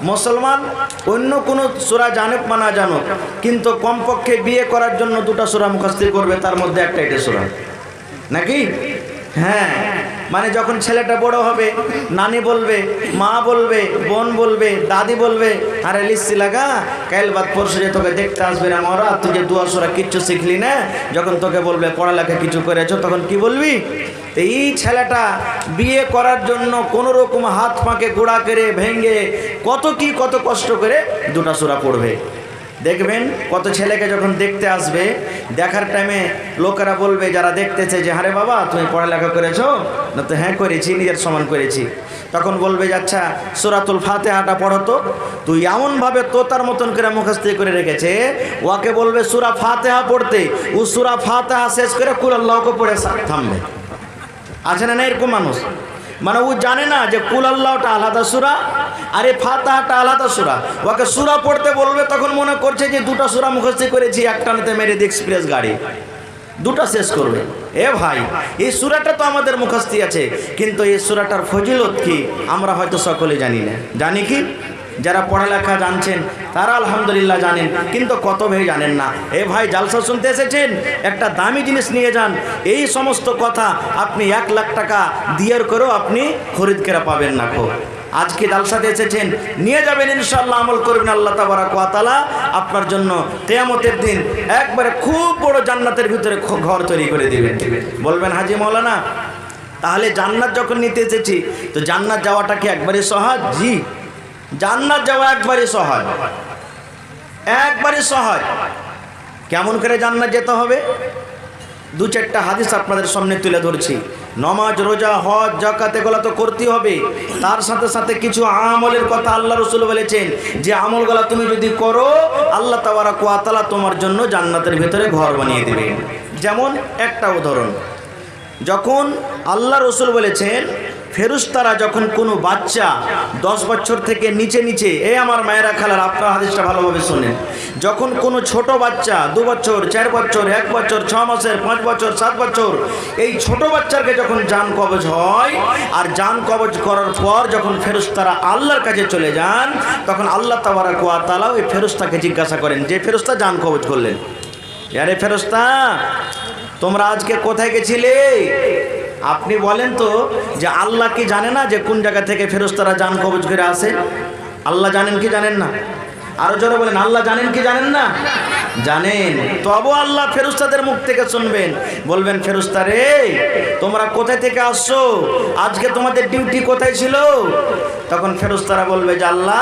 মুসলমান অন্য কোনো সূরা জানুক বা না জানুক, কিন্তু কমপক্ষে বিয়ে করার জন্য দুটো সূরা মুখস্থ করবে, তার মধ্যে একটা এটা সূরা, নাকি? হ্যাঁ, মানে যখন ছেলেটা বড় হবে, নানি বলবে, মা বলবে, বোন বলবে, দাদি বলবে, আরে লিসি লাগা, কাল বাদ পরশু যে তোকে দেখতে আসবে রে মরা, তুই যে দুয়া সূরা কিচ্ছু শিখলি না, যখন তোকে বলবে পড়ালেখা কিছু করেছো, তখন কি বলবি? এই ছেলেটা বিয়ে করার জন্য কোনো রকম হাত পাকে গোড়া করে ভেঙে কত কষ্ট করে দুটো সূরা পড়বে। দেখবেন কত ছেলেকে যখন দেখতে আসবে, দেখার টাইমে লোকেরা বলবে, যারা দেখতেছে, যে আরে বাবা তুমি পড়ালেখা করেছো না? তো হ্যাঁ করেছি, নিজের সমান করেছি। তখন বলবে যে আচ্ছা সূরাতুল ফাতিহাটা পড়ো তো। তুই এমনভাবে তোতার মতন করে মুখস্থ করে রেখেছে, ওকে বলবে সূরা ফাতিহা পড়তে, ও সূরা ফাতিহা শেষ করে কুল আল্লাহকে পড়ে থামবে। আছে না এরকম মানুষ? মানে ও জানে না যে কুল আল্লাহটা আলাদা সূরা আর এই ফাতিহাটা আলাদা সূরা। ওকে সূরা পড়তে বলবে, তখন মনে করছে যে দুটো সূরা মুখস্থ করেছি, একটানাতে মেরে দিয়ে এক্সপ্রেস গাড়ি দুটো শেষ করবে। এ ভাই, এই সূরাটা তো আমাদের মুখস্থ আছে, কিন্তু এই সূরাটার ফজিলত কি আমরা হয়তো সকলে জানি না। জানি কি? যারা পড়ালেখা জানছেন তারা আলহামদুলিল্লাহ জানেন, কিন্তু কত ভাই জানেন না। এ ভাই, জালসা শুনতে এসেছেন, একটা দামি জিনিস নিয়ে যান, এই সমস্ত কথা আপনি 1 লাখ টাকা দিয়ে করেও আপনি খরিদ করে পাবেন না। আজকে জালসাতে এসেছেন, নিয়ে যাবেন, ইনশাআল্লাহ আমল করবেন, আল্লাহ তাবারাক ওয়া তাআলা আপনার জন্য কিয়ামতের দিন একবারে খুব বড় জান্নাতের ভিতরে ঘর তৈরি করে দিবেন। বলবেন হাজী মাওলানা, তাহলে জান্নাত যখন নিতে এসেছি, তো জান্নাত যাওয়াটা কি একবারে সহজ? জি, জান্নাত যাওয়া একবারে সহজ, একবারে সহজ। কেমন করে জান্নাত যেতে হবে? 2-4টা হাদিস আপনাদের সামনে তুলে ধরছি। নামাজ, রোজা, হজ, যাকাত এগুলো তো করতেই হবে, তার সাথে সাথে কিছু আমলের কথা আল্লাহ রাসূল বলেছেন, যে আমলগুলো তুমি যদি করো, আল্লাহ তাবারাক ওয়া তাআলা তোমার জন্য জান্নাতের ভিতরে ঘর বানিয়ে দেবেন। যেমন একটা উদাহরণ, যখন আল্লাহ রাসূল বলেছেন, ফেরেশতারা যখন কোনো বাচ্চা 10 বছর থেকে নিচে, এই আমার মায়েরা খালার, আপনার হাদিসটা ভালোভাবে শোনেন, যখন কোনো ছোট বাচ্চা 2 বছর, 4 বছর, 1 বছর, 6 মাসের, 5 বছর, 7 বছর, এই ছোট বাচ্চাকে যখন জান কবজ হয়, আর জান কবজ করার পর যখন ফেরেশতারা আল্লাহর কাছে চলে যান, তখন আল্লাহ তাবারাক ওয়া তাআলা ওই ফেরেশতাকে জিজ্ঞাসা করেন, যে ফেরেশতা জান কবজ করলেন, আরে ফেরেশতা তোমরা আজকে কোথায় গেছিলে? আপনি বলেন তো, যে আল্লাহ কি জানে না যে কোন জায়গা থেকে ফেরেশতারা জান কবজ করে আসে? আল্লাহ জানেন কি জানেন না? আরো জোরে বলেন, আল্লাহ জানেন কি জানেন না? জানেন। তবু আল্লাহ ফেরেশতাদের মুখ থেকে শুনবেন, বলবেন, ফেরেশতা রে তোমরা কোথায় থেকে আসছো? আজকে তোমাদের ডিউটি কোথায় ছিল? তখন ফেরেশতারা বলবে যে আল্লাহ